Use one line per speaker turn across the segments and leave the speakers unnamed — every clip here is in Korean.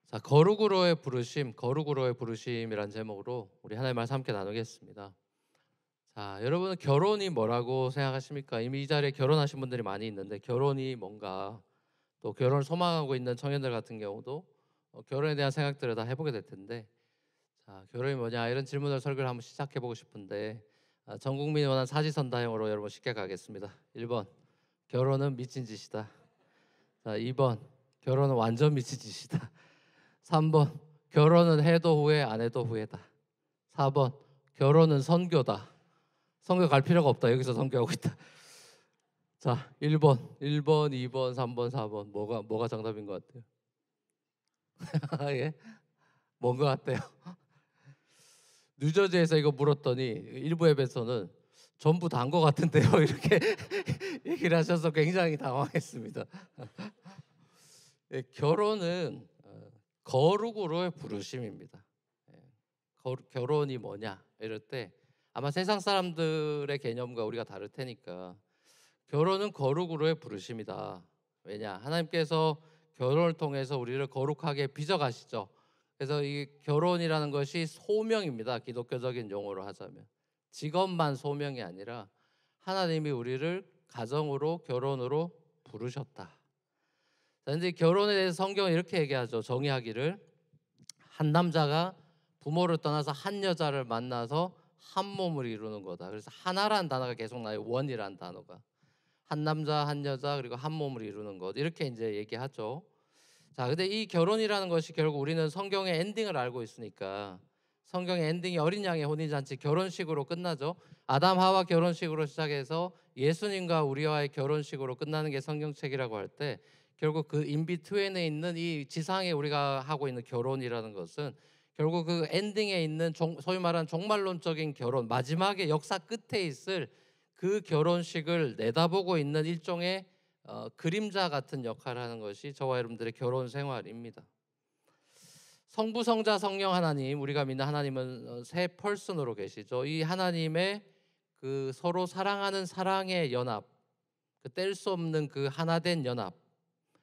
자, 거룩으로의 부르심이란 제목으로 우리 하나님의 말씀 함께 나누겠습니다. 자, 여러분은 결혼이 뭐라고 생각하십니까? 이미 이 자리에 결혼하신 분들이 많이 있는데 결혼이 뭔가, 또 결혼을 소망하고 있는 청년들 같은 경우도 결혼에 대한 생각들을 다 해보게 될 텐데, 자, 결혼이 뭐냐 이런 질문을 설교를 한번 시작해 보고 싶은데, 전 국민이 원하는 사지선다형으로 여러분 쉽게 가겠습니다. 1번, 결혼은 미친 짓이다. 자, 2번, 결혼은 완전 미친 짓이다. 3번, 결혼은 해도 후회 안 해도 후회다. 4번, 결혼은 선교다. 선교 갈 필요가 없다. 여기서 선교하고 있다. 자, 1번, 2번, 3번, 4번. 뭐가 정답인 것 같아요? 예? 뭔 것 같아요? 뉴저지에서 이거 물었더니 일부 앱에서는 전부 다인 것 같은데요. 이렇게 얘기를 하셔서 굉장히 당황했습니다. 예, 결혼은 거룩으로의 부르심입니다. 예, 결혼이 뭐냐 이럴 때 아마 세상 사람들의 개념과 우리가 다를 테니까, 결혼은 거룩으로의 부르심이다. 왜냐? 하나님께서 결혼을 통해서 우리를 거룩하게 빚어가시죠. 그래서 이 결혼이라는 것이 소명입니다. 기독교적인 용어로 하자면 직업만 소명이 아니라 하나님이 우리를 가정으로, 결혼으로 부르셨다. 그런데 결혼에 대해서 성경은 이렇게 얘기하죠. 정의하기를, 한 남자가 부모를 떠나서 한 여자를 만나서 한 몸을 이루는 거다. 그래서 하나라는 단어가 계속 나요. 원이라는 단어가. 한 남자, 한 여자, 그리고 한 몸을 이루는 것, 이렇게 이제 얘기하죠. 자, 근데 이 결혼이라는 것이 결국 우리는 성경의 엔딩을 알고 있으니까, 성경의 엔딩이 어린 양의 혼인잔치 결혼식으로 끝나죠. 아담 하와 결혼식으로 시작해서 예수님과 우리와의 결혼식으로 끝나는 게 성경책이라고 할 때, 결국 그 인비트윈에 있는 이 지상에 우리가 하고 있는 결혼이라는 것은 결국 그 엔딩에 있는 소위 말하는 종말론적인 결혼, 마지막에 역사 끝에 있을 그 결혼식을 내다보고 있는 일종의 그림자 같은 역할을 하는 것이 저와 여러분들의 결혼 생활입니다. 성부, 성자, 성령 하나님, 우리가 믿는 하나님은 세 퍼슨으로 계시죠. 이 하나님의 그 서로 사랑하는 사랑의 연합, 그 뗄 수 없는 그 하나된 연합,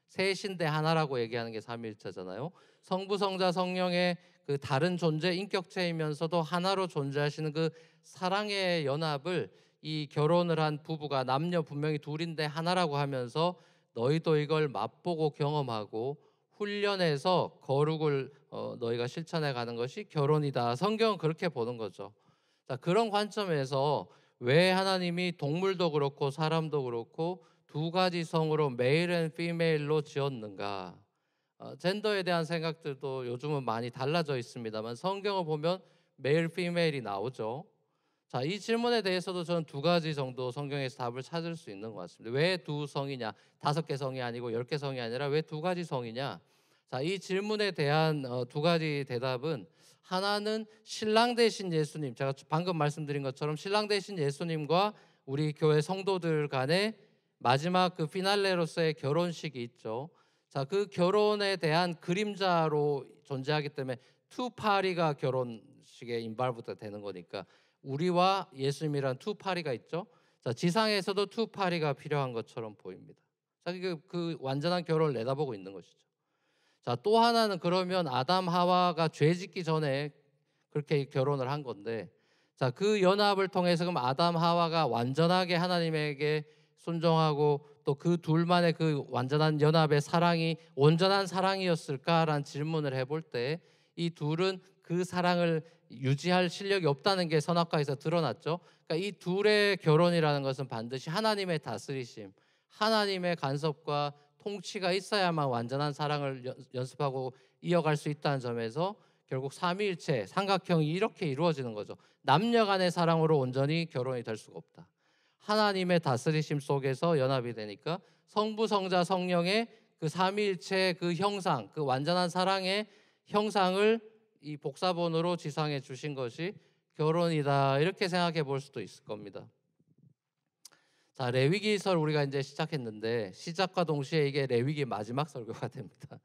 셋인데 하나라고 얘기하는 게 삼위일체잖아요. 성부, 성자, 성령의 그 다른 존재, 인격체이면서도 하나로 존재하시는 그 사랑의 연합을 이 결혼을 한 부부가, 남녀 분명히 둘인데 하나라고 하면서 너희도 이걸 맛보고 경험하고 훈련해서 거룩을 너희가 실천해 가는 것이 결혼이다. 성경은 그렇게 보는 거죠. 자, 그런 관점에서 왜 하나님이 동물도 그렇고 사람도 그렇고 두 가지 성으로 메일 앤 피메일로 지었는가? 젠더에 대한 생각들도 요즘은 많이 달라져 있습니다만 성경을 보면 메일, 피메일이 나오죠. 자, 이 질문에 대해서도 저는 두 가지 정도 성경에서 답을 찾을 수 있는 것 같습니다. 왜 두 성이냐? 5개 성이 아니고 10개 성이 아니라 왜 두 가지 성이냐? 자, 이 질문에 대한 두 가지 대답은, 하나는 신랑 되신 예수님, 제가 방금 말씀드린 것처럼 신랑 되신 예수님과 우리 교회 성도들 간의 마지막 그 피날레로서의 결혼식이 있죠. 자, 그 결혼에 대한 그림자로 존재하기 때문에 투 파리가 결혼식에 인발부터 되는 거니까 우리와 예수님이란 투 파리가 있죠. 자, 지상에서도 투 파리가 필요한 것처럼 보입니다. 자, 그 완전한 결혼을 내다보고 있는 것이죠. 자, 또 하나는, 그러면 아담 하와가 죄 짓기 전에 그렇게 결혼을 한 건데, 자, 그 연합을 통해서 그럼 아담 하와가 완전하게 하나님에게 순종하고 또 그 둘만의 그 완전한 연합의 사랑이 온전한 사랑이었을까라는 질문을 해볼 때, 이 둘은 그 사랑을 유지할 실력이 없다는 게 선악과에서 드러났죠. 그러니까 이 둘의 결혼이라는 것은 반드시 하나님의 다스리심, 하나님의 간섭과 통치가 있어야만 완전한 사랑을 연습하고 이어갈 수 있다는 점에서 결국 삼위일체, 삼각형이 이렇게 이루어지는 거죠. 남녀 간의 사랑으로 온전히 결혼이 될 수가 없다. 하나님의 다스리심 속에서 연합이 되니까 성부, 성자, 성령의 그 삼위일체 그 형상, 그 완전한 사랑의 형상을 이 복사본으로 지상에 주신 것이 결혼이다. 이렇게 생각해 볼 수도 있을 겁니다. 자, 레위기설 우리가 이제 시작했는데, 시작과 동시에 이게 레위기 마지막 설교가 됩니다.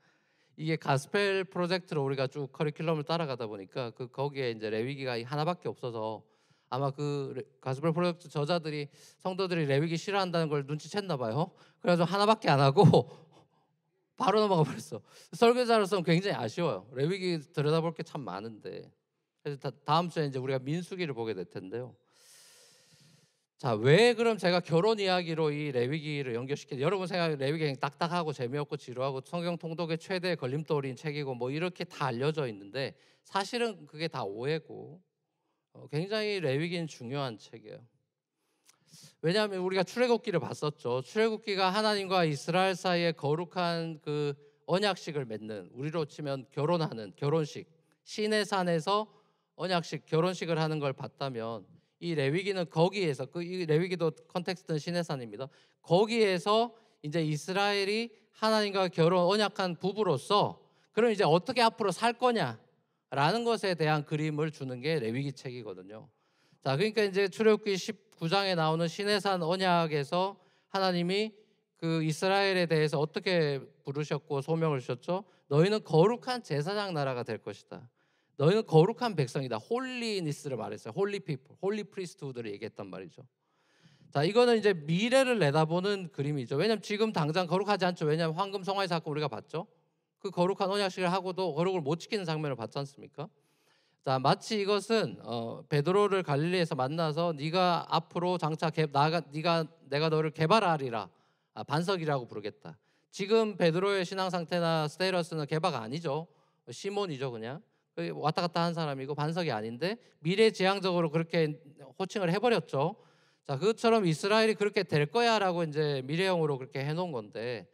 이게 가스펠 프로젝트로 우리가 쭉 커리큘럼을 따라가다 보니까 거기에 이제 레위기가 하나밖에 없어서 아마 그 가스펠 프로젝트 저자들이, 성도들이 레위기 싫어한다는 걸 눈치챘나 봐요. 그래서 하나밖에 안 하고 바로 넘어가 버렸어. 설교자로서는 굉장히 아쉬워요. 레위기 들여다볼 게 참 많은데. 그래서 다음 주에 이제 우리가 민수기를 보게 될 텐데요. 자, 왜 그럼 제가 결혼 이야기로 이 레위기를 연결시키죠? 여러분 생각에 레위기 딱딱하고 재미없고 지루하고 성경 통독의 최대 걸림돌인 책이고 뭐 이렇게 다 알려져 있는데 사실은 그게 다 오해고 굉장히 레위기는 중요한 책이에요. 왜냐하면 우리가 출애굽기를 봤었죠. 출애굽기가 하나님과 이스라엘 사이에 거룩한 그 언약식을 맺는, 우리로 치면 결혼하는 결혼식, 시내산에서 언약식 결혼식을 하는 걸 봤다면 이 레위기는 거기에서 이 레위기도 컨텍스트는 시내산입니다. 거기에서 이제 이스라엘이 하나님과 결혼 언약한 부부로서 그럼 이제 어떻게 앞으로 살 거냐라는 것에 대한 그림을 주는 게 레위기 책이거든요. 자, 그러니까 이제 출애굽기 19장에 나오는 시내산 언약에서 하나님이 그 이스라엘에 대해서 어떻게 부르셨고 소명을 주셨죠? 너희는 거룩한 제사장 나라가 될 것이다. 너희는 거룩한 백성이다. 홀리니스를 말했어요. 홀리 피플, 홀리 프리스트후드를 얘기했단 말이죠. 자, 이거는 이제 미래를 내다보는 그림이죠. 왜냐하면 지금 당장 거룩하지 않죠. 왜냐하면 황금 송아지 사건 우리가 봤죠. 그 거룩한 언약식을 하고도 거룩을 못 지키는 장면을 봤지 않습니까? 자, 마치 이것은 베드로를 갈릴리에서 만나서 네가 앞으로 장차 내가 너를 개발하리라, 반석이라고 부르겠다. 지금 베드로의 신앙 상태나 스테이러스는 개바가 아니죠. 시몬이죠. 그냥 왔다 갔다 한 사람이고 반석이 아닌데 미래지향적으로 그렇게 호칭을 해버렸죠. 자, 그것처럼 이스라엘이 그렇게 될 거야라고 이제 미래형으로 그렇게 해놓은 건데,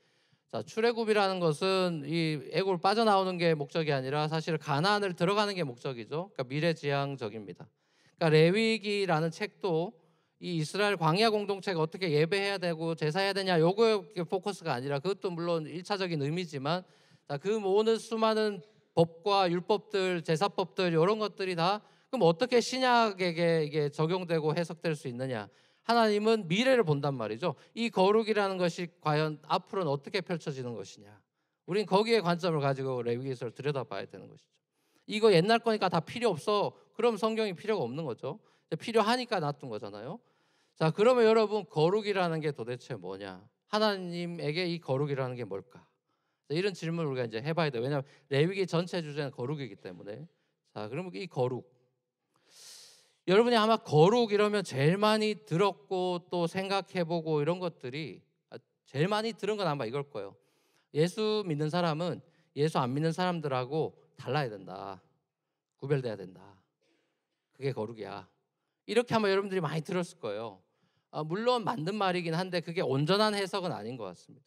자, 출애굽이라는 것은 이 애굽을 빠져나오는 게 목적이 아니라 사실 가나안을 들어가는 게 목적이죠. 그러니까 미래지향적입니다. 그러니까 레위기라는 책도 이 이스라엘 광야 공동체가 어떻게 예배해야 되고 제사해야 되냐 요거에 포커스가 아니라, 그것도 물론 1차적인 의미지만, 자, 그 모든 수많은 법과 율법들, 제사법들 이런 것들이 다 그럼 어떻게 신약에게 이게 적용되고 해석될 수 있느냐? 하나님은 미래를 본단 말이죠. 이 거룩이라는 것이 과연 앞으로는 어떻게 펼쳐지는 것이냐. 우린 거기에 관점을 가지고 레위기서를 들여다봐야 되는 것이죠. 이거 옛날 거니까 다 필요 없어. 그럼 성경이 필요가 없는 거죠. 필요하니까 놔둔 거잖아요. 자, 그러면 여러분, 거룩이라는 게 도대체 뭐냐? 하나님에게 이 거룩이라는 게 뭘까? 이런 질문을 우리가 이제 해봐야 돼요. 왜냐하면 레위기 전체 주제는 거룩이기 때문에. 자, 그러면 이 거룩, 여러분이 아마 거룩 이러면 제일 많이 들었고 또 생각해보고 이런 것들이 제일 많이 들은 건 아마 이걸 거예요. 예수 믿는 사람은 예수 안 믿는 사람들하고 달라야 된다. 구별돼야 된다. 그게 거룩이야. 이렇게 아마 여러분들이 많이 들었을 거예요. 물론 맞는 말이긴 한데 그게 온전한 해석은 아닌 것 같습니다.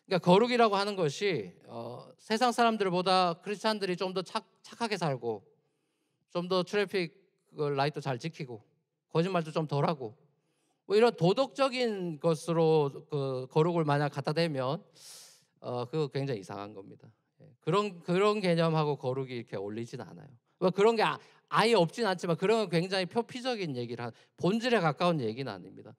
그러니까 거룩이라고 하는 것이 세상 사람들보다 크리스찬들이 좀 더 착하게 살고, 좀 더 트래픽 라이트 잘 지키고, 거짓말도 좀 덜하고, 뭐 이런 도덕적인 것으로 그 거룩을 만약 갖다 대면 그거 굉장히 이상한 겁니다. 그런 개념하고 거룩이 이렇게 어울리진 않아요. 뭐 그런 게 아예 없진 않지만 그런 건 굉장히 표피적인 얘기를 본질에 가까운 얘기는 아닙니다.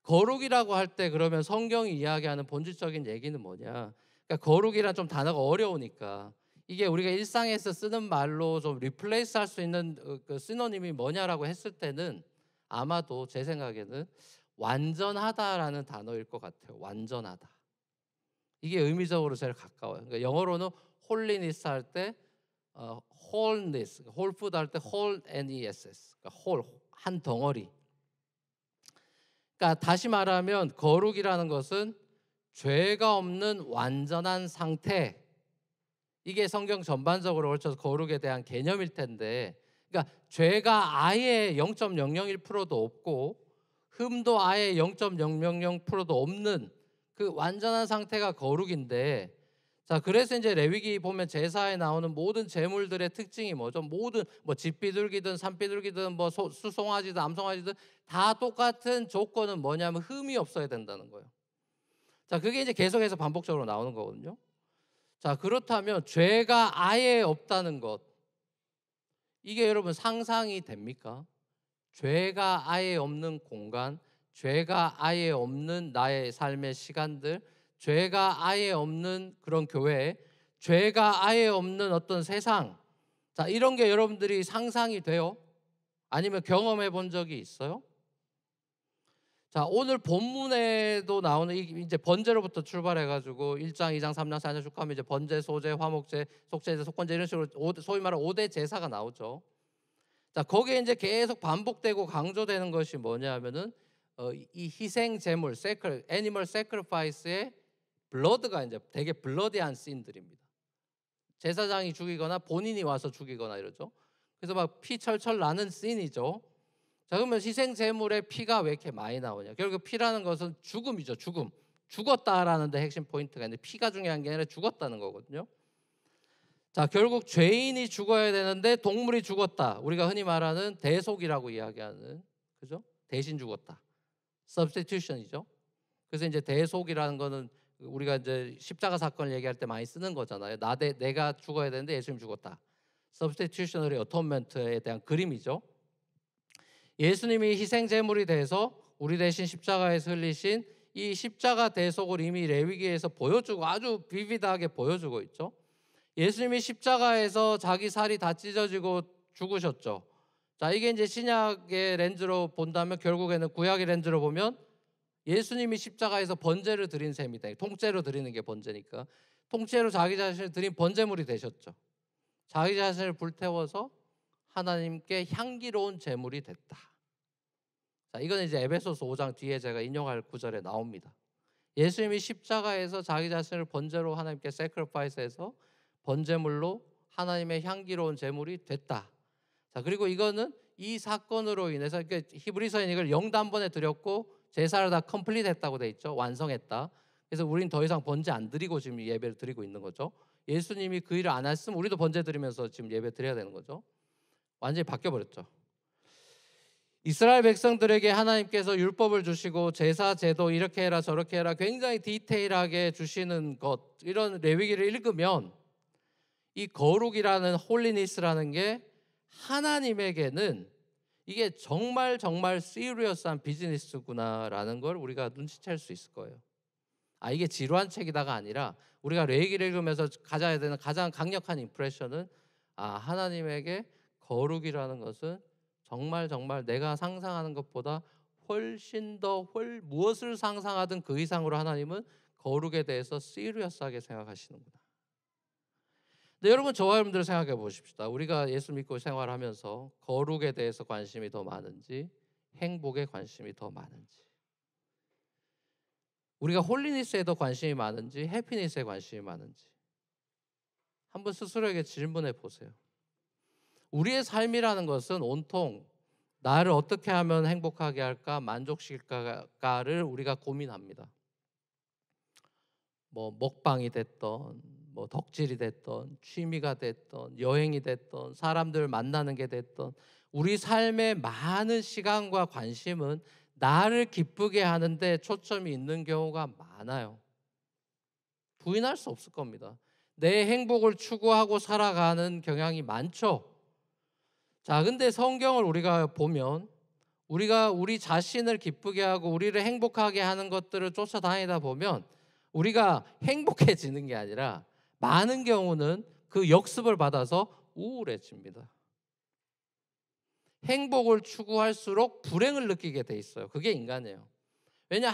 거룩이라고 할 때 그러면 성경이 이야기하는 본질적인 얘기는 뭐냐? 그러니까 거룩이란 좀 단어가 어려우니까 이게 우리가 일상에서 쓰는 말로 좀 리플레이스 할 수 있는 그 시노님이 뭐냐라고 했을 때는 아마도 제 생각에는 완전하다라는 단어일 것 같아요. 완전하다. 이게 의미적으로 제일 가까워요. 그러니까 영어로는 홀리니스 할 때 wholeness, whole food 할 때 whole ness, 그러니까 whole, 한 덩어리. 그러니까 다시 말하면 거룩이라는 것은 죄가 없는 완전한 상태, 이게 성경 전반적으로 걸쳐서 거룩에 대한 개념일 텐데, 그러니까 죄가 아예 0.001%도 없고 흠도 아예 0.000%도 없는 그 완전한 상태가 거룩인데, 자, 그래서 이제 레위기 보면 제사에 나오는 모든 제물들의 특징이 뭐죠? 모든 뭐 집비둘기든 산비둘기든 뭐 수송아지든 암송아지든 다 똑같은 조건은 뭐냐면 흠이 없어야 된다는 거예요. 자, 그게 이제 계속해서 반복적으로 나오는 거거든요. 자, 그렇다면 죄가 아예 없다는 것, 이게 여러분 상상이 됩니까? 죄가 아예 없는 공간, 죄가 아예 없는 나의 삶의 시간들, 죄가 아예 없는 그런 교회, 죄가 아예 없는 어떤 세상, 자, 이런 게 여러분들이 상상이 돼요? 아니면 경험해 본 적이 있어요? 자, 오늘 본문에도 나오는 이제 번제로부터 출발해 가지고 1장, 2장, 3장, 4장 쭉 가면 이제 번제, 소제, 화목제, 속죄제, 속건제 이런 식으로 소위 말하는 5대 제사가 나오죠. 자, 거기에 이제 계속 반복되고 강조되는 것이 뭐냐면은 이 희생 제물, 애니멀 세크리파이스의 블러드가 이제 되게 블러디한 씬들입니다. 제사장이 죽이거나 본인이 와서 죽이거나 이러죠. 그래서 막 피 철철 나는 씬이죠. 자, 그러면 희생 제물의 피가 왜 이렇게 많이 나오냐? 결국 피라는 것은 죽음이죠. 죽음. 죽었다라는 데 핵심 포인트가 있는데 피가 중요한 게 아니라 죽었다는 거거든요. 자, 결국 죄인이 죽어야 되는데 동물이 죽었다. 우리가 흔히 말하는 대속이라고 이야기하는, 그죠? 대신 죽었다. substitution이죠. 그래서 이제 대속이라는 거는 우리가 이제 십자가 사건을 얘기할 때 많이 쓰는 거잖아요. 내가 죽어야 되는데 예수님 죽었다. substitutionary atonement에 대한 그림이죠. 예수님이 희생 제물이 돼서 우리 대신 십자가에서 흘리신 이 십자가 대속을 이미 레위기에서 보여주고 아주 비비드하게 보여주고 있죠. 예수님이 십자가에서 자기 살이 다 찢어지고 죽으셨죠. 자, 이게 이제 신약의 렌즈로 본다면 결국에는 구약의 렌즈로 보면 예수님이 십자가에서 번제를 드린 셈이다. 통째로 드리는 게 번제니까. 통째로 자기 자신을 드린 번제물이 되셨죠. 자기 자신을 불태워서 하나님께 향기로운 제물이 됐다. 자, 이건 이제 에베소서 5장 뒤에 제가 인용할 구절에 나옵니다. 예수님이 십자가에서 자기 자신을 번제로 하나님께 세크리파이스해서 번제물로 하나님의 향기로운 제물이 됐다. 자, 그리고 이거는 이 사건으로 인해서 히브리서에는 이걸 0단번에 드렸고 제사를 다 컴플릿했다고 돼 있죠. 완성했다. 그래서 우린 더 이상 번제 안 드리고 지금 예배를 드리고 있는 거죠. 예수님이 그 일을 안 했으면 우리도 번제 드리면서 지금 예배 드려야 되는 거죠. 완전히 바뀌어 버렸죠. 이스라엘 백성들에게 하나님께서 율법을 주시고 제사 제도 이렇게 해라 저렇게 해라 굉장히 디테일하게 주시는 것, 이런 레위기를 읽으면 이 거룩이라는 홀리니스라는 게 하나님에게는 이게 정말 정말 시리어스한 비즈니스구나라는 걸 우리가 눈치챌 수 있을 거예요. 아, 이게 지루한 책이다가 아니라 우리가 레위기를 읽으면서 가져야 되는 가장 강력한 임프레션은 하나님에게 거룩이라는 것은 정말 정말 내가 상상하는 것보다 훨씬 더 무엇을 상상하든 그 이상으로 하나님은 거룩에 대해서 시리어스하게 생각하시는구나. 근데 여러분, 저와 여러분들 생각해 보십시다. 우리가 예수 믿고 생활하면서 거룩에 대해서 관심이 더 많은지 행복에 관심이 더 많은지, 우리가 홀리니스에 더 관심이 많은지 해피니스에 관심이 많은지 한번 스스로에게 질문해 보세요. 우리의 삶이라는 것은 온통 나를 어떻게 하면 행복하게 할까, 만족시킬까를 우리가 고민합니다. 뭐 먹방이 됐던, 뭐 덕질이 됐던, 취미가 됐던, 여행이 됐던, 사람들 만나는 게 됐던, 우리 삶의 많은 시간과 관심은 나를 기쁘게 하는데 초점이 있는 경우가 많아요. 부인할 수 없을 겁니다. 내 행복을 추구하고 살아가는 경향이 많죠. 자, 근데 성경을 우리가 보면 우리가 우리 자신을 기쁘게 하고 우리를 행복하게 하는 것들을 쫓아다니다 보면 우리가 행복해지는 게 아니라 많은 경우는 그 역습을 받아서 우울해집니다. 행복을 추구할수록 불행을 느끼게 돼 있어요. 그게 인간이에요. 왜냐,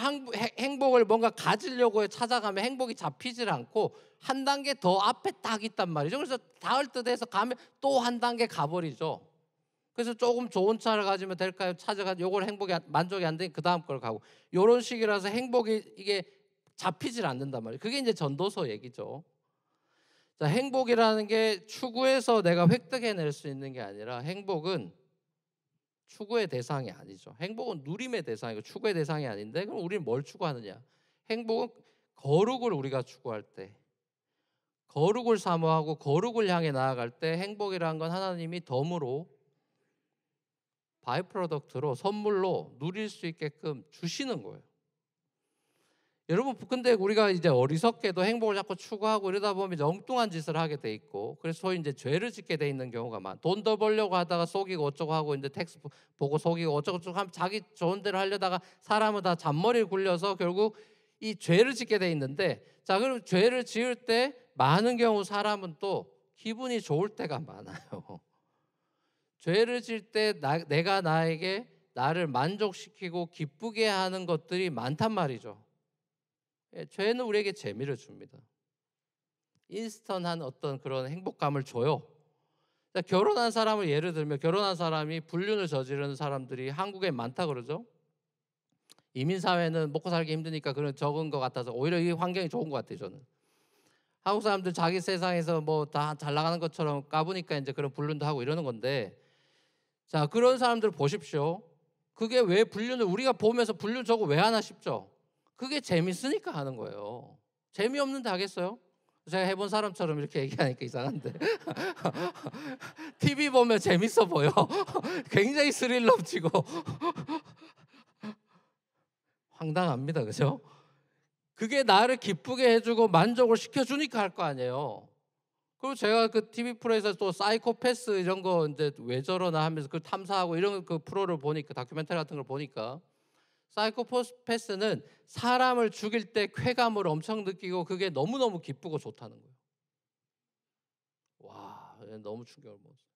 행복을 뭔가 가지려고 찾아가면 행복이 잡히질 않고 한 단계 더 앞에 딱 있단 말이죠. 그래서 닿을 듯해서 가면 또 한 단계 가버리죠. 그래서 조금 좋은 차를 가지면 될까요? 찾아가지고 요걸 만족이 안 되니 그 다음 걸 가고, 이런 식이라서 행복이 이게 잡히질 않는단 말이에요. 그게 이제 전도서 얘기죠. 자, 행복이라는 게 추구해서 내가 획득해낼 수 있는 게 아니라 행복은 추구의 대상이 아니죠. 행복은 누림의 대상이고 추구의 대상이 아닌데, 그럼 우리는 뭘 추구하느냐? 행복은 거룩을 우리가 추구할 때, 거룩을 사모하고 거룩을 향해 나아갈 때 행복이라는 건 하나님이 덤으로 바이 프로덕트로 선물로 누릴 수 있게끔 주시는 거예요. 여러분, 근데 우리가 이제 어리석게도 행복을 자꾸 추구하고 이러다 보면 이제 엉뚱한 짓을 하게 돼 있고, 그래서 소위 이제 죄를 짓게 돼 있는 경우가 많아. 돈 더 벌려고 하다가 속이고 어쩌고 하고, 이제 텍스 보고 속이고 어쩌고 저쩌고 하면 자기 좋은 대로 하려다가 사람은 다 잔머리를 굴려서 결국 이 죄를 짓게 돼 있는데, 자, 그럼 죄를 지을 때 많은 경우 사람은 또 기분이 좋을 때가 많아요. 죄를 지을 때 내가 나에게 나를 만족시키고 기쁘게 하는 것들이 많단 말이죠. 죄는 우리에게 재미를 줍니다. 인스턴한 어떤 그런 행복감을 줘요. 결혼한 사람을 예를 들면 결혼한 사람이 불륜을 저지르는 사람들이 한국에 많다 그러죠. 이민 사회는 먹고 살기 힘드니까 그런 적은 것 같아서 오히려 이 환경이 좋은 것 같아요. 저는 한국 사람들 자기 세상에서 뭐 다 잘 나가는 것처럼 까부니까 이제 그런 불륜도 하고 이러는 건데, 자 그런 사람들 보십시오. 그게 왜 불륜을 우리가 보면서 불륜 저거 왜 하나 싶죠. 그게 재밌으니까 하는 거예요. 재미없는데 하겠어요? 제가 해본 사람처럼 이렇게 얘기하니까 이상한데 TV 보면 재밌어 보여. 굉장히 스릴 넘치고 황당합니다. 그죠? 그게 나를 기쁘게 해주고 만족을 시켜주니까 할 거 아니에요. 그리고 제가 그 TV 프로에서 또 사이코패스 이런 거 이제 왜 저러나 하면서 그 탐사하고 이런 그 프로를 보니까, 다큐멘터리 같은 걸 보니까 사이코패스는 사람을 죽일 때 쾌감을 엄청 느끼고 그게 너무너무 기쁘고 좋다는 거예요. 와, 너무 충격을 먹었어요.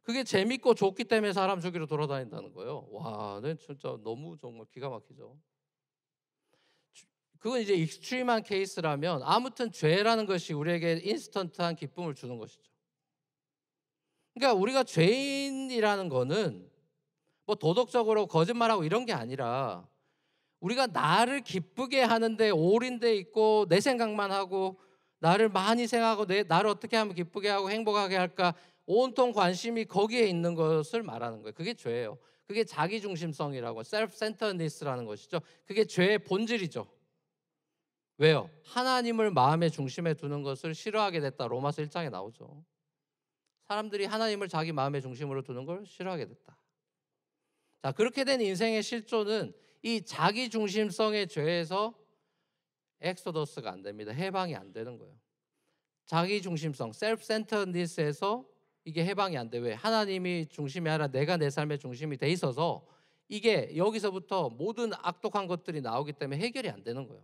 그게 재밌고 좋기 때문에 사람 죽이러 돌아다닌다는 거예요. 와, 진짜 너무 정말 기가 막히죠. 그건 이제 익스트림한 케이스라면, 아무튼 죄라는 것이 우리에게 인스턴트한 기쁨을 주는 것이죠. 그러니까 우리가 죄인이라는 거는 뭐 도덕적으로 거짓말하고 이런 게 아니라 우리가 나를 기쁘게 하는데 올인돼 있고 내 생각만 하고 나를 많이 생각하고 나를 어떻게 하면 기쁘게 하고 행복하게 할까 온통 관심이 거기에 있는 것을 말하는 거예요. 그게 죄예요. 그게 자기중심성이라고 self-centeredness라는 것이죠. 그게 죄의 본질이죠. 왜요? 하나님을 마음의 중심에 두는 것을 싫어하게 됐다. 로마서 1장에 나오죠. 사람들이 하나님을 자기 마음의 중심으로 두는 걸 싫어하게 됐다. 자, 그렇게 된 인생의 실존은 이 자기중심성의 죄에서 엑소더스가 안 됩니다. 해방이 안 되는 거예요. 자기중심성, 셀프-센터니스에서 이게 해방이 안 돼. 왜? 하나님이 중심이 아니라 내가 내 삶의 중심이 돼 있어서 이게 여기서부터 모든 악독한 것들이 나오기 때문에 해결이 안 되는 거예요.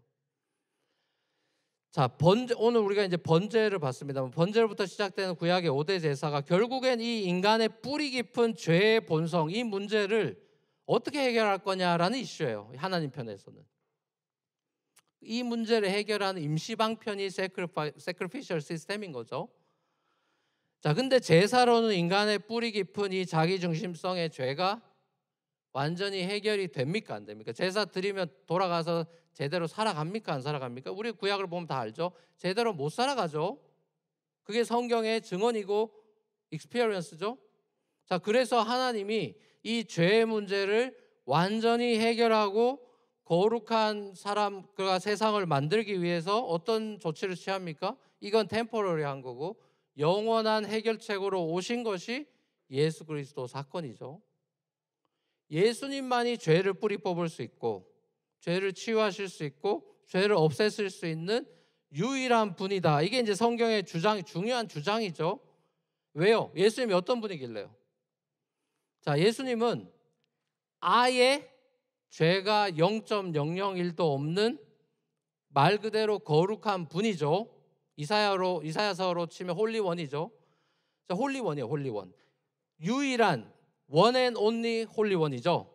자, 오늘 우리가 이제 번제를 봤습니다. 번제로부터 시작되는 구약의 5대 제사가 결국엔 이 인간의 뿌리 깊은 죄의 본성, 이 문제를 어떻게 해결할 거냐라는 이슈예요. 하나님 편에서는. 이 문제를 해결하는 임시 방편이 sacrificial 시스템인 거죠. 자, 근데 제사로는 인간의 뿌리 깊은 이 자기중심성의 죄가 완전히 해결이 됩니까? 안 됩니까? 제사 드리면 돌아가서 제대로 살아갑니까? 안 살아갑니까? 우리 구약을 보면 다 알죠. 제대로 못 살아가죠. 그게 성경의 증언이고 익스피리언스죠. 자, 그래서 하나님이 이 죄의 문제를 완전히 해결하고 거룩한 사람과 세상을 만들기 위해서 어떤 조치를 취합니까? 이건 템포러리한 거고 영원한 해결책으로 오신 것이 예수 그리스도 사건이죠. 예수님만이 죄를 뿌리 뽑을 수 있고 죄를 치유하실 수 있고 죄를 없애실 수 있는 유일한 분이다. 이게 이제 성경의 중요한 주장이죠. 왜요? 예수님이 어떤 분이길래요? 자, 예수님은 아예 죄가 0.001도 없는 말 그대로 거룩한 분이죠. 이사야서로 치면 홀리원이죠. 자, 홀리원이에요. 홀리원. 유일한 원 앤 온리 홀리원이죠.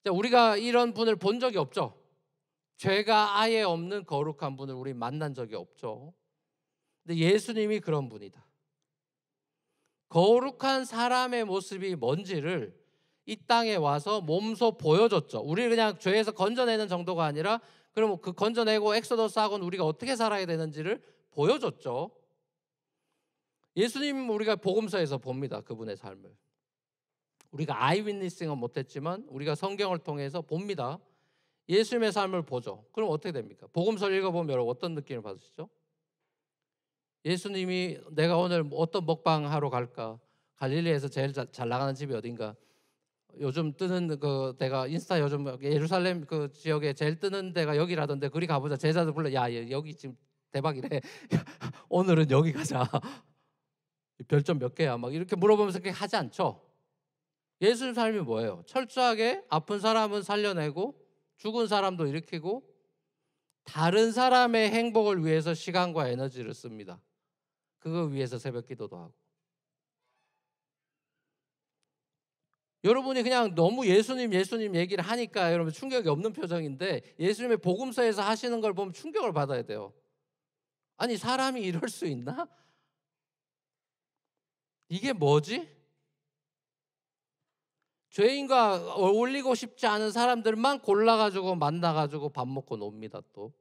자, 우리가 이런 분을 본 적이 없죠. 죄가 아예 없는 거룩한 분을 우리 만난 적이 없죠. 근데 예수님이 그런 분이다. 거룩한 사람의 모습이 뭔지를 이 땅에 와서 몸소 보여줬죠. 우리를 그냥 죄에서 건져내는 정도가 아니라 그럼 그 건져내고 엑소더스하고는 우리가 어떻게 살아야 되는지를 보여줬죠. 예수님 우리가 복음서에서 봅니다. 그분의 삶을. 우리가 아이위트니스는 못했지만 우리가 성경을 통해서 봅니다. 예수님의 삶을 보죠. 그럼 어떻게 됩니까? 복음서를 읽어보면 여러분 어떤 느낌을 받으시죠? 예수님이 내가 오늘 어떤 먹방 하러 갈까? 갈릴리에서 제일 잘 나가는 집이 어딘가? 요즘 뜨는 그 내가 인스타 요즘 예루살렘 그 지역에 제일 뜨는 데가 여기라던데 그리 가보자. 제자들 불러. 야, 여기 지금 대박이래. 오늘은 여기 가자. 별점 몇 개야? 막 이렇게 물어보면서 그렇게 하지 않죠. 예수님 삶이 뭐예요? 철저하게 아픈 사람은 살려내고 죽은 사람도 일으키고 다른 사람의 행복을 위해서 시간과 에너지를 씁니다. 그거 위해서 새벽 기도도 하고. 여러분이 그냥 너무 예수님 얘기를 하니까 여러분 충격이 없는 표정인데 예수님의 복음서에서 하시는 걸 보면 충격을 받아야 돼요. 아니 사람이 이럴 수 있나? 이게 뭐지? 죄인과 어울리고 싶지 않은 사람들만 골라가지고 만나가지고 밥 먹고 놉니다. 또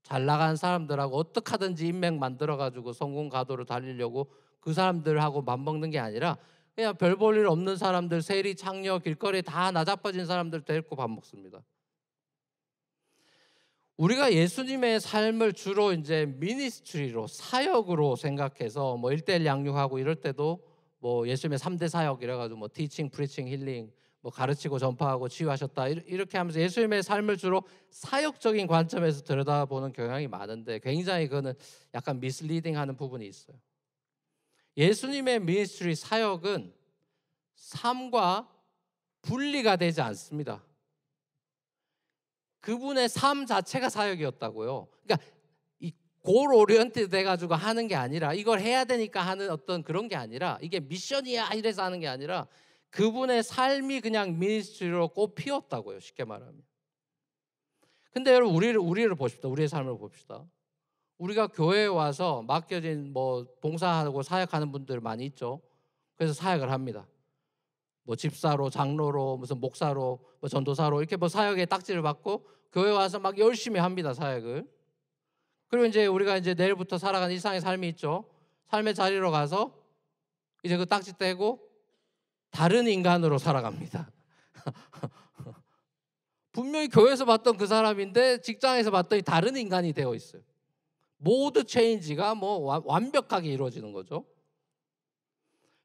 잘 나가는 사람들하고 어떻게 하든지 인맥 만들어가지고 성공 가도를 달리려고 그 사람들하고 밥 먹는 게 아니라 그냥 별 볼 일 없는 사람들, 세리, 창녀, 길거리에 다 나자빠진 사람들 데리고 밥 먹습니다. 우리가 예수님의 삶을 주로 이제 미니스트리로 사역으로 생각해서 뭐 1:1 양육하고 이럴 때도 뭐 예수님의 3대 사역 이래가지고 뭐 티칭, 프리칭, 힐링 뭐 가르치고 전파하고 치유하셨다 이렇게 하면서 예수님의 삶을 주로 사역적인 관점에서 들여다보는 경향이 많은데 굉장히 그거는 약간 미스리딩하는 부분이 있어요. 예수님의 미니스트리 사역은 삶과 분리가 되지 않습니다. 그분의 삶 자체가 사역이었다고요. 그러니까 이 골 오리엔티드 돼가지고 하는 게 아니라 이걸 해야 되니까 하는 어떤 그런 게 아니라 이게 미션이야 이래서 하는 게 아니라 그분의 삶이 그냥 미니스트리로 꽃 피었다고요. 쉽게 말하면. 근데 여러분 우리를 보십시다. 우리의 삶을 봅시다. 우리가 교회에 와서 맡겨진 뭐 봉사하고 사역하는 분들 많이 있죠. 그래서 사역을 합니다. 뭐 집사로, 장로로, 무슨 목사로, 뭐 전도사로 이렇게 뭐 사역의 딱지를 받고 교회 와서 막 열심히 합니다. 사역을. 그리고 이제 우리가 이제 내일부터 살아가는 일상의 삶이 있죠. 삶의 자리로 가서 이제 그 딱지 떼고 다른 인간으로 살아갑니다. 분명히 교회에서 봤던 그 사람인데 직장에서 봤더니 다른 인간이 되어 있어요. 모드 체인지가 뭐 완벽하게 이루어지는 거죠.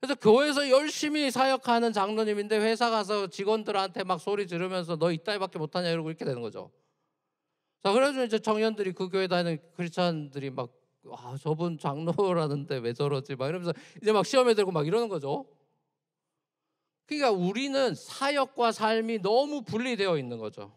그래서 교회에서 열심히 사역하는 장로님인데 회사 가서 직원들한테 막 소리 지르면서 너 이따위밖에 못하냐 이러고 이렇게 되는 거죠. 자, 그래서 이제 청년들이 그 교회 다니는 크리스찬들이 막 저분 장로라는데 왜 저러지 막 이러면서 이제 막 시험에 들고 막 이러는 거죠. 그러니까 우리는 사역과 삶이 너무 분리되어 있는 거죠.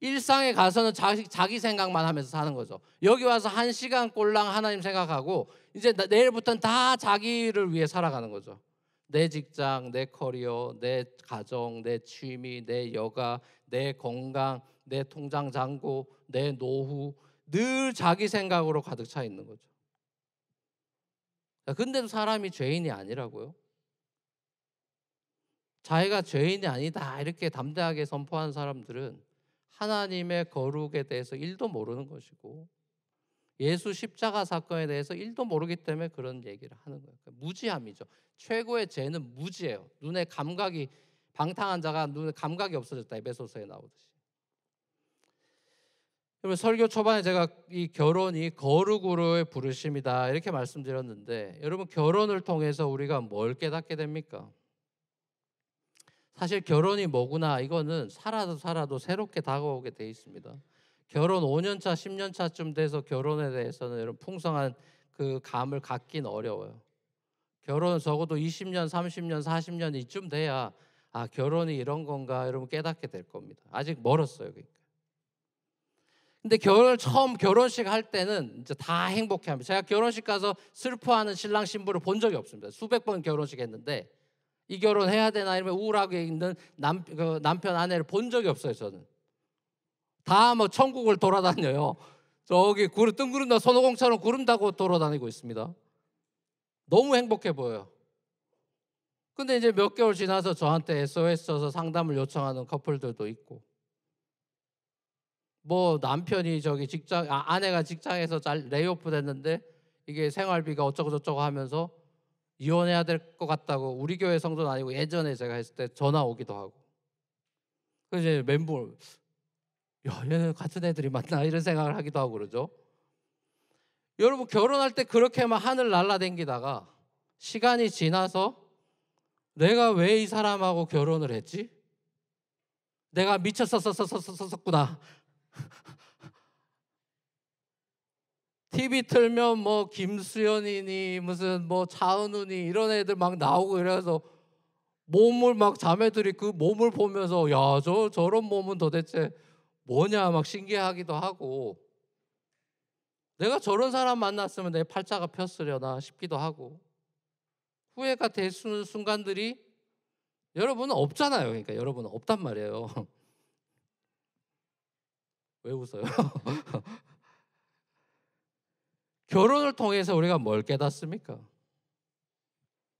일상에 가서는 자기 생각만 하면서 사는 거죠. 여기 와서 1시간 꼴랑 하나님 생각하고 이제 내일부터는 다 자기를 위해 살아가는 거죠. 내 직장, 내 커리어, 내 가정, 내 취미, 내 여가, 내 건강, 내 통장 잔고, 내 노후 늘 자기 생각으로 가득 차 있는 거죠. 근데도 사람이 죄인이 아니라고요. 자기가 죄인이 아니다 이렇게 담대하게 선포하는 사람들은 하나님의 거룩에 대해서 1도 모르는 것이고 예수 십자가 사건에 대해서 1도 모르기 때문에 그런 얘기를 하는 거예요. 무지함이죠. 최고의 죄는 무지예요. 눈에 감각이 방탕한 자가 눈에 감각이 없어졌다. 에베소서에 나오듯이. 여러분 설교 초반에 제가 이 결혼이 거룩으로의 부르심이다 이렇게 말씀드렸는데 여러분 결혼을 통해서 우리가 뭘 깨닫게 됩니까? 사실 결혼이 뭐구나 이거는 살아도 새롭게 다가오게 돼 있습니다. 결혼 5년 차, 10년 차쯤 돼서 결혼에 대해서는 여러분 풍성한 그 감을 갖긴 어려워요. 결혼은 적어도 20년, 30년, 40년 이쯤 돼야 결혼이 이런 건가 여러분 깨닫게 될 겁니다. 아직 멀었어요. 그러니까. 근데 처음 결혼식 할 때는 이제 다 행복해합니다. 제가 결혼식 가서 슬퍼하는 신랑 신부를 본 적이 없습니다. 수백 번 결혼식 했는데 이 결혼 해야 되나 이러면 우울하게 있는 남편 아내를 본 적이 없어요. 저는 다 뭐 천국을 돌아다녀요. 저기 뜬구름 다 손오공처럼 구름 타고 돌아다니고 있습니다. 너무 행복해 보여요. 근데 이제 몇 개월 지나서 저한테 SOS 쳐서 상담을 요청하는 커플들도 있고 뭐 남편이 아내가 직장에서 레이오프 됐는데 이게 생활비가 어쩌고 저쩌고 하면서 이혼해야 될 것 같다고 우리 교회 성도는 아니고 예전에 제가 했을 때 전화 오기도 하고 그래서 이제 멘붕을 얘는 같은 애들이 맞나 이런 생각을 하기도 하고 그러죠. 여러분 결혼할 때 그렇게만 하늘 날라댕기다가 시간이 지나서 내가 왜 이 사람하고 결혼을 했지? 내가 미쳤었구나. TV 틀면 뭐 김수현이니 무슨 뭐 차은우니 이런 애들 막 나오고 이래서 몸을 막 자매들이 그 몸을 보면서 저런 몸은 도대체 뭐냐 막 신기하기도 하고 내가 저런 사람 만났으면 내 팔자가 폈으려나 싶기도 하고 후회가 되는 순간들이 여러분은 없잖아요. 그러니까 여러분은 없단 말이에요. 왜 웃어요? 결혼을 통해서 우리가 뭘 깨닫습니까?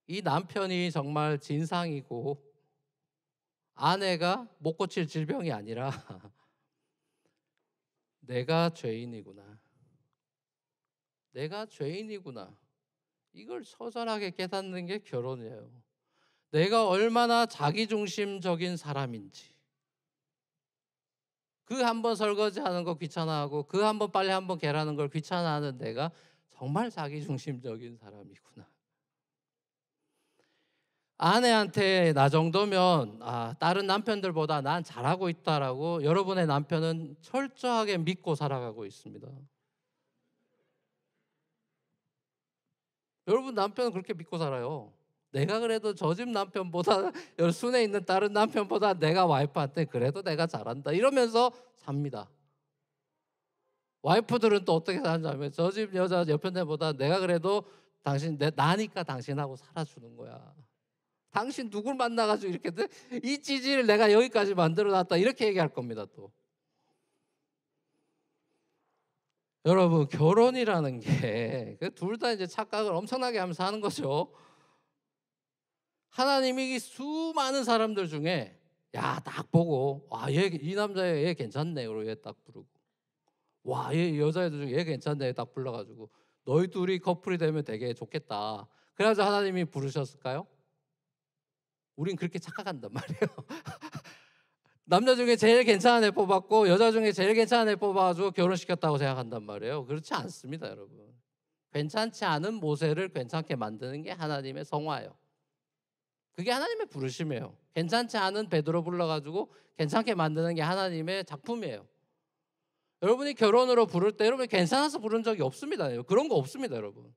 이 남편이 정말 진상이고 아내가 못 고칠 질병이 아니라 내가 죄인이구나. 내가 죄인이구나. 이걸 처절하게 깨닫는 게 결혼이에요. 내가 얼마나 자기중심적인 사람인지, 그 한 번 설거지하는 거 귀찮아하고 그 한 번 빨래 한 번 개라는 걸 귀찮아하는 내가 정말 자기중심적인 사람이구나. 아내한테 나 정도면 다른 남편들보다 난 잘하고 있다라고 여러분의 남편은 철저하게 믿고 살아가고 있습니다. 여러분 남편은 그렇게 믿고 살아요. 내가 그래도 저 집 남편보다 순에 있는 다른 남편보다 내가 와이프한테 그래도 내가 잘한다 이러면서 삽니다. 와이프들은 또 어떻게 사냐면 저 집 여자 옆에 애보다 내가 그래도 나니까 당신하고 살아주는 거야. 당신 누굴 만나가지고 이렇게 이 찌질을 내가 여기까지 만들어놨다 이렇게 얘기할 겁니다. 또 여러분 결혼이라는 게 둘 다 이제 착각을 엄청나게 하면서 하는 거죠. 하나님이 이 수많은 사람들 중에 딱 보고 이 남자애 얘 괜찮네 그러고 얘 딱 부르고 얘 여자애들 중에 얘 괜찮네 딱 불러가지고 너희 둘이 커플이 되면 되게 좋겠다. 그래서 하나님이 부르셨을까요? 우린 그렇게 착각한단 말이에요. 남자 중에 제일 괜찮은 애 뽑았고 여자 중에 제일 괜찮은 애 뽑아가지고 결혼시켰다고 생각한단 말이에요. 그렇지 않습니다, 여러분. 괜찮지 않은 모세를 괜찮게 만드는 게 하나님의 성화예요. 그게 하나님의 부르심이에요. 괜찮지 않은 베드로 불러가지고 괜찮게 만드는 게 하나님의 작품이에요. 여러분이 결혼으로 부를 때 여러분이 괜찮아서 부른 적이 없습니다. 그런 거 없습니다, 여러분.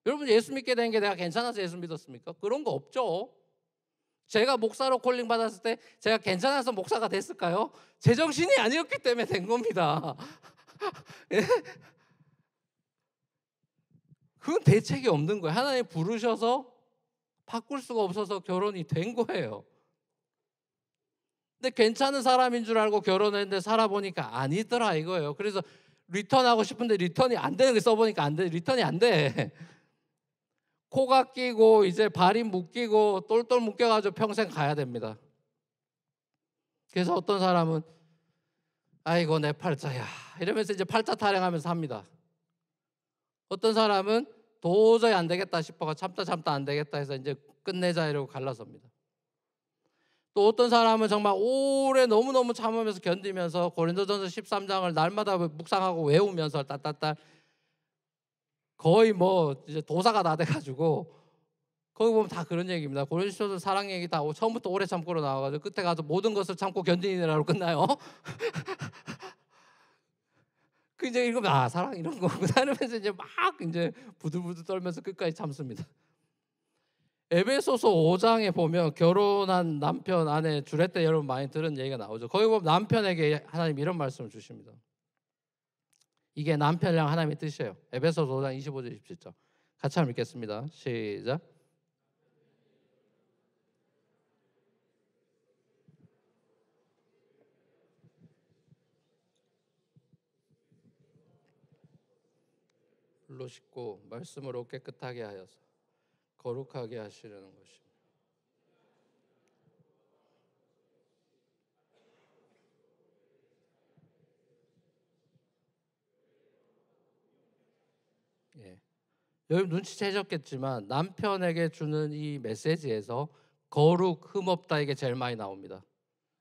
여러분 예수 믿게 된 게 내가 괜찮아서 예수 믿었습니까? 그런 거 없죠. 제가 목사로 콜링 받았을 때 제가 괜찮아서 목사가 됐을까요? 제정신이 아니었기 때문에 된 겁니다. 예? 그건 대책이 없는 거예요. 하나님 부르셔서 바꿀 수가 없어서 결혼이 된 거예요. 근데 괜찮은 사람인 줄 알고 결혼했는데 살아보니까 아니더라 이거예요. 그래서 리턴하고 싶은데 리턴이 안 되는 거 써보니까 안 돼. 리턴이 안 돼. 코가 끼고 이제 발이 묶이고 똘똘 묶여가지고 평생 가야 됩니다. 그래서 어떤 사람은 아이고 내 팔자야 이러면서 이제 팔자 타령하면서 합니다. 어떤 사람은 도저히 안 되겠다 싶어가 참다 안 되겠다 해서 이제 끝내자 이러고 갈라섭니다. 또 어떤 사람은 정말 오래 너무너무 참으면서 견디면서 고린도전서 13장을 날마다 묵상하고 외우면서 따따따 거의 뭐 이제 도사가 다 돼가지고 거기 보면 다 그런 얘기입니다. 고린도전서 사랑 얘기 다 처음부터 오래 참고로 나와가지고 끝에 가서 모든 것을 참고 견디느라로 끝나요. 그 이제 읽으면 사랑 이런 거 그러면서 이제 막 이제 부들부들 떨면서 끝까지 참습니다. 에베소서 5장에 보면 결혼한 남편 아내 주례 때 여러분 많이 들은 얘기가 나오죠. 거기 보면 남편에게 하나님 이런 말씀을 주십니다. 이게 남편이랑 하나님의 뜻이에요. 에베소서 5장 25절 27절 같이 한번 읽겠습니다. 시작. 불로 씻고 말씀으로 깨끗하게 하여서 거룩하게 하시려는 것입니다. 여러분 눈치채셨겠지만 남편에게 주는 이 메시지에서 거룩, 흠없다 이게 제일 많이 나옵니다.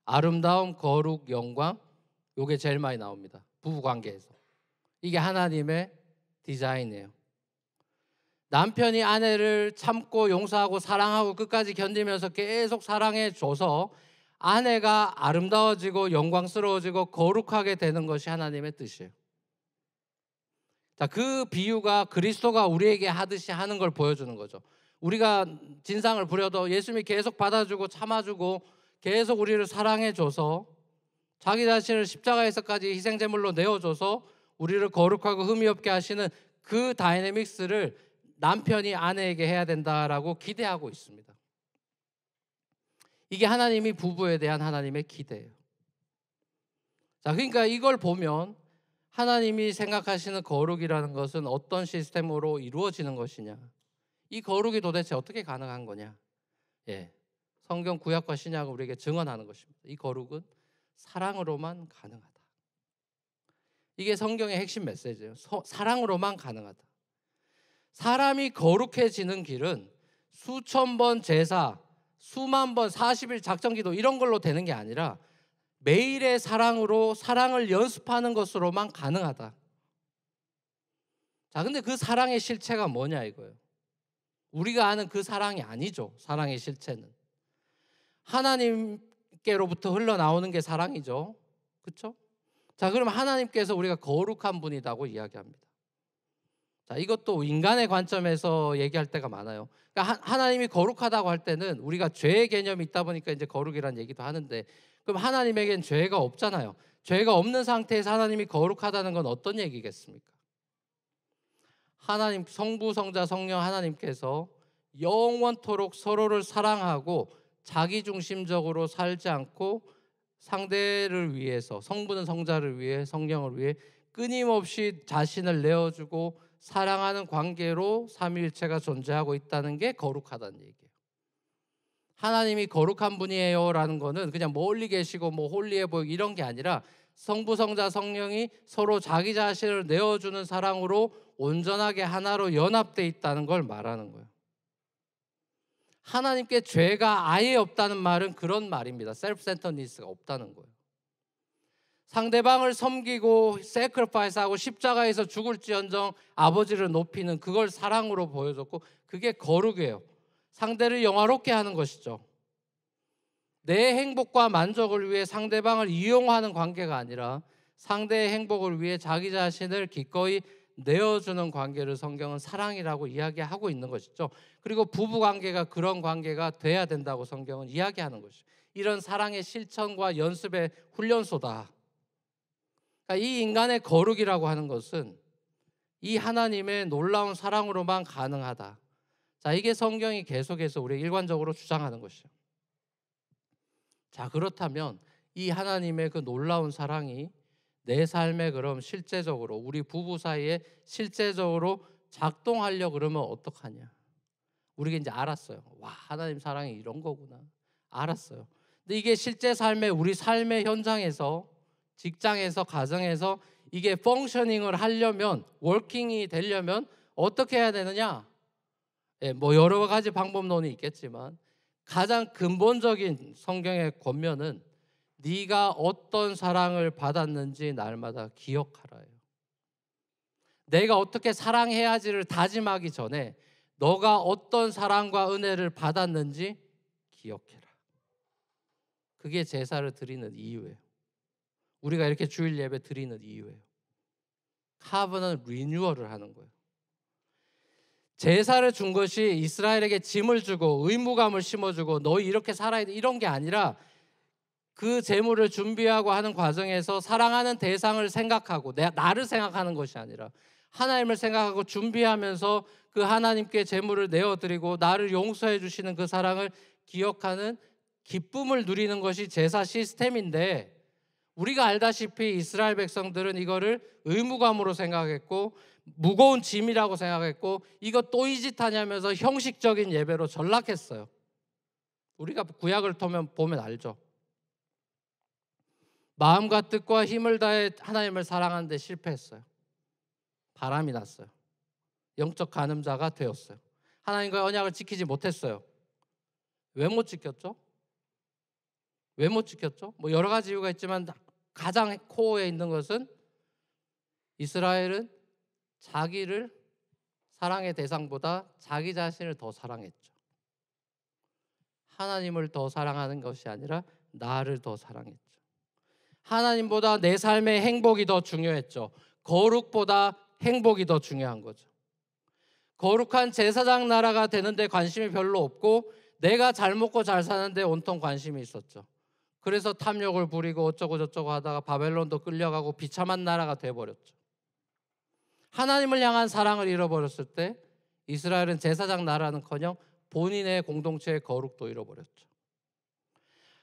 아름다움, 거룩, 영광 이게 제일 많이 나옵니다. 부부관계에서. 이게 하나님의 디자인이에요. 남편이 아내를 참고 용서하고 사랑하고 끝까지 견디면서 계속 사랑해줘서 아내가 아름다워지고 영광스러워지고 거룩하게 되는 것이 하나님의 뜻이에요. 자, 그 비유가 그리스도가 우리에게 하듯이 하는 걸 보여주는 거죠. 우리가 진상을 부려도 예수님이 계속 받아주고 참아주고 계속 우리를 사랑해줘서 자기 자신을 십자가에서까지 희생제물로 내어줘서 우리를 거룩하고 흠이 없게 하시는 그 다이내믹스를 남편이 아내에게 해야 된다라고 기대하고 있습니다. 이게 하나님이 부부에 대한 하나님의 기대예요. 자, 그러니까 이걸 보면 하나님이 생각하시는 거룩이라는 것은 어떤 시스템으로 이루어지는 것이냐, 이 거룩이 도대체 어떻게 가능한 거냐. 예, 성경 구약과 신약은 우리에게 증언하는 것입니다. 이 거룩은 사랑으로만 가능하다. 이게 성경의 핵심 메시지예요. 사랑으로만 가능하다. 사람이 거룩해지는 길은 수천 번 제사, 수만 번 40일 작정기도 이런 걸로 되는 게 아니라 매일의 사랑으로 사랑을 연습하는 것으로만 가능하다. 자, 근데 그 사랑의 실체가 뭐냐 이거예요. 우리가 아는 그 사랑이 아니죠. 사랑의 실체는 하나님께로부터 흘러나오는 게 사랑이죠. 그렇죠? 자, 그러면 하나님께서 우리가 거룩한 분이라고 이야기합니다. 자, 이것도 인간의 관점에서 얘기할 때가 많아요. 그러니까 하나님이 거룩하다고 할 때는 우리가 죄의 개념이 있다 보니까 이제 거룩이라는 얘기도 하는데, 그럼 하나님에겐 죄가 없잖아요. 죄가 없는 상태에서 하나님이 거룩하다는 건 어떤 얘기겠습니까? 하나님, 성부, 성자, 성령 하나님께서 영원토록 서로를 사랑하고 자기중심적으로 살지 않고 상대를 위해서, 성부는 성자를 위해, 성령을 위해 끊임없이 자신을 내어주고 사랑하는 관계로 삼위일체가 존재하고 있다는 게 거룩하다는 얘기예요. 하나님이 거룩한 분이에요 라는 거는 그냥 멀리 계시고 뭐 홀리해 보이고 이런 게 아니라 성부, 성자, 성령이 서로 자기 자신을 내어주는 사랑으로 온전하게 하나로 연합되어 있다는 걸 말하는 거예요. 하나님께 죄가 아예 없다는 말은 그런 말입니다. 셀프센터니스가 없다는 거예요. 상대방을 섬기고 세크리파이스하고 십자가에서 죽을지언정 아버지를 높이는 그걸 사랑으로 보여줬고, 그게 거룩이에요. 상대를 영화롭게 하는 것이죠. 내 행복과 만족을 위해 상대방을 이용하는 관계가 아니라 상대의 행복을 위해 자기 자신을 기꺼이 내어주는 관계를 성경은 사랑이라고 이야기하고 있는 것이죠. 그리고 부부관계가 그런 관계가 돼야 된다고 성경은 이야기하는 것이죠. 이런 사랑의 실천과 연습의 훈련소다. 그러니까 이 인간의 거룩이라고 하는 것은 이 하나님의 놀라운 사랑으로만 가능하다. 자, 이게 성경이 계속해서 우리 일관적으로 주장하는 것이죠. 자, 그렇다면 이 하나님의 그 놀라운 사랑이 내 삶에 그럼 실제적으로 우리 부부 사이에 실제적으로 작동하려고 그러면 어떡하냐. 우리가 이제 알았어요. 와, 하나님 사랑이 이런 거구나. 알았어요. 근데 이게 실제 삶에, 우리 삶의 현장에서, 직장에서, 가정에서 이게 펑셔닝을 하려면, 워킹이 되려면 어떻게 해야 되느냐? 예, 뭐 여러 가지 방법론이 있겠지만 가장 근본적인 성경의 권면은 네가 어떤 사랑을 받았는지 날마다 기억하라요. 내가 어떻게 사랑해야지를 다짐하기 전에 너가 어떤 사랑과 은혜를 받았는지 기억해라. 그게 제사를 드리는 이유예요. 우리가 이렇게 주일 예배 드리는 이유예요. 카버넌 리뉴얼을 하는 거예요. 제사를 준 것이 이스라엘에게 짐을 주고 의무감을 심어주고 너희 이렇게 살아야 돼 이런 게 아니라 그 제물을 준비하고 하는 과정에서 사랑하는 대상을 생각하고 나를 생각하는 것이 아니라 하나님을 생각하고 준비하면서 그 하나님께 제물을 내어드리고 나를 용서해 주시는 그 사랑을 기억하는 기쁨을 누리는 것이 제사 시스템인데, 우리가 알다시피 이스라엘 백성들은 이거를 의무감으로 생각했고 무거운 짐이라고 생각했고 이거 또 이 짓 하냐면서 형식적인 예배로 전락했어요. 우리가 구약을 보면 알죠. 마음과 뜻과 힘을 다해 하나님을 사랑하는데 실패했어요. 바람이 났어요. 영적 간음자가 되었어요. 하나님과의 언약을 지키지 못했어요. 왜 못 지켰죠? 왜 못 지켰죠? 뭐 여러 가지 이유가 있지만 가장 코어에 있는 것은 이스라엘은 자기를 사랑의 대상보다 자기 자신을 더 사랑했죠. 하나님을 더 사랑하는 것이 아니라 나를 더 사랑했죠. 하나님보다 내 삶의 행복이 더 중요했죠. 거룩보다 행복이 더 중요한 거죠. 거룩한 제사장 나라가 되는데 관심이 별로 없고 내가 잘 먹고 잘 사는데 온통 관심이 있었죠. 그래서 탐욕을 부리고 어쩌고 저쩌고 하다가 바벨론도 끌려가고 비참한 나라가 돼버렸죠. 하나님을 향한 사랑을 잃어버렸을 때 이스라엘은 제사장 나라는커녕 본인의 공동체의 거룩도 잃어버렸죠.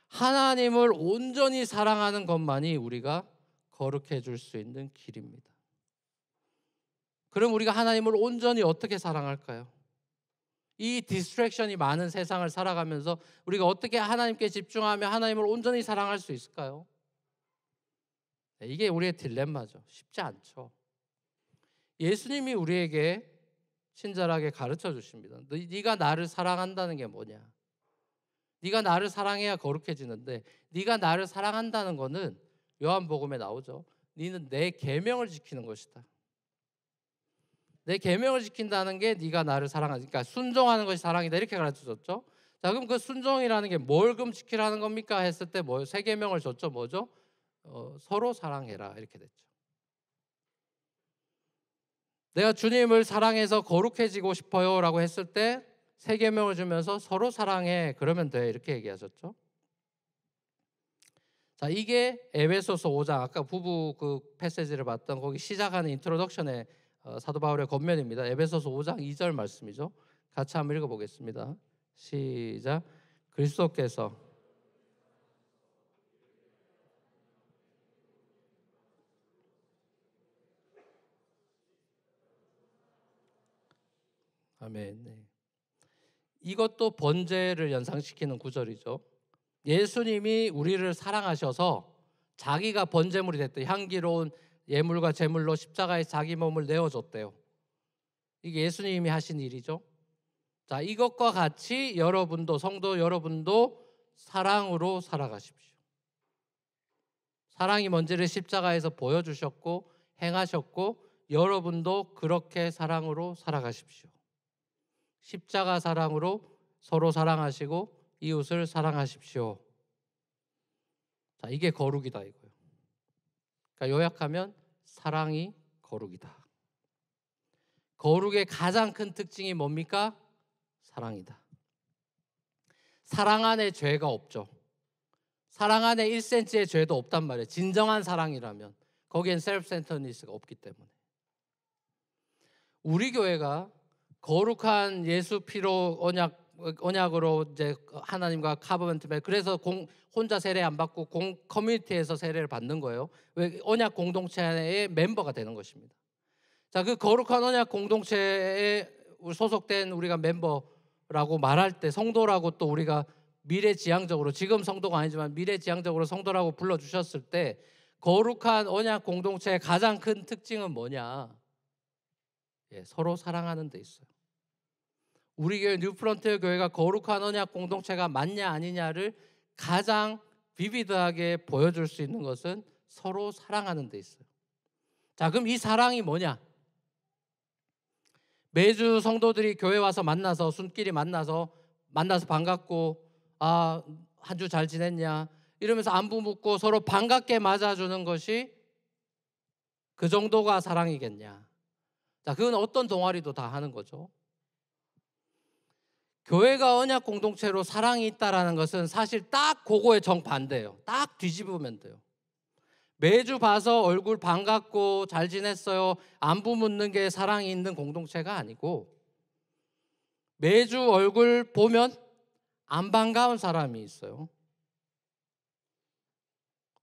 하나님을 온전히 사랑하는 것만이 우리가 거룩해질 수 있는 길입니다. 그럼 우리가 하나님을 온전히 어떻게 사랑할까요? 이 디스트랙션이 많은 세상을 살아가면서 우리가 어떻게 하나님께 집중하며 하나님을 온전히 사랑할 수 있을까요? 이게 우리의 딜레마죠. 쉽지 않죠. 예수님이 우리에게 친절하게 가르쳐 주십니다. 네가 나를 사랑한다는 게 뭐냐? 네가 나를 사랑해야 거룩해지는데, 네가 나를 사랑한다는 거는 요한복음에 나오죠. 너는 내 계명을 지키는 것이다. 내 계명을 지킨다는 게 네가 나를 사랑하니까, 그러니까 순종하는 것이 사랑이다, 이렇게 가르쳐 줬죠. 자, 그럼 그 순종이라는 게 뭘 그럼 지키라는 겁니까 했을 때 뭐 세 계명을 줬죠. 뭐죠? 서로 사랑해라, 이렇게 됐죠. 내가 주님을 사랑해서 거룩해지고 싶어요라고 했을 때 세 계명을 주면서 서로 사랑해, 그러면 돼, 이렇게 얘기하셨죠. 자, 이게 에베소서 5장, 아까 부부 그 패시지를 봤던 거기 시작하는 인트로덕션의 사도 바울의 권면입니다. 에베소서 5장 2절 말씀이죠. 같이 한번 읽어보겠습니다. 시작. 그리스도께서 아멘. 네. 이것도 번제를 연상시키는 구절이죠. 예수님이 우리를 사랑하셔서 자기가 번제물이 됐대. 향기로운 예물과 제물로 십자가에 자기 몸을 내어줬대요. 이게 예수님이 하신 일이죠. 자, 이것과 같이 여러분도, 성도 여러분도 사랑으로 살아가십시오. 사랑이 뭔지를 십자가에서 보여주셨고 행하셨고, 여러분도 그렇게 사랑으로 살아가십시오. 십자가 사랑으로 서로 사랑하시고 이웃을 사랑하십시오. 자, 이게 거룩이다 이거예요. 그러니까 요약하면 사랑이 거룩이다. 거룩의 가장 큰 특징이 뭡니까? 사랑이다. 사랑 안에 죄가 없죠. 사랑 안에 1cm의 죄도 없단 말이에요. 진정한 사랑이라면 거기엔 셀프센터니스가 없기 때문에. 우리 교회가 거룩한 예수 피로 언약으로 이제 하나님과 카버넌트에, 그래서 혼자 세례 안 받고 커뮤니티에서 세례를 받는 거예요. 왜? 언약 공동체의 멤버가 되는 것입니다. 자, 그 거룩한 언약 공동체에 소속된 우리가 멤버라고 말할 때, 성도라고 또 우리가 미래지향적으로, 지금 성도가 아니지만 미래지향적으로 성도라고 불러주셨을 때, 거룩한 언약 공동체의 가장 큰 특징은 뭐냐? 서로 사랑하는 데 있어요. 우리 교회 뉴프런트 교회가 거룩한 언약 공동체가 맞냐 아니냐를 가장 비비드하게 보여줄 수 있는 것은 서로 사랑하는 데 있어요. 자, 그럼 이 사랑이 뭐냐? 매주 성도들이 교회 와서 만나서 손길이 만나서 반갑고, 한 주 잘 지냈냐 이러면서 안부 묻고 서로 반갑게 맞아주는 것이 그 정도가 사랑이겠냐? 자, 그건 어떤 동아리도 다 하는 거죠. 교회가 언약 공동체로 사랑이 있다라는 것은 사실 딱 그거의 정반대예요. 딱 뒤집으면 돼요. 매주 봐서 얼굴 반갑고 잘 지냈어요, 안부 묻는 게 사랑이 있는 공동체가 아니고, 매주 얼굴 보면 안 반가운 사람이 있어요.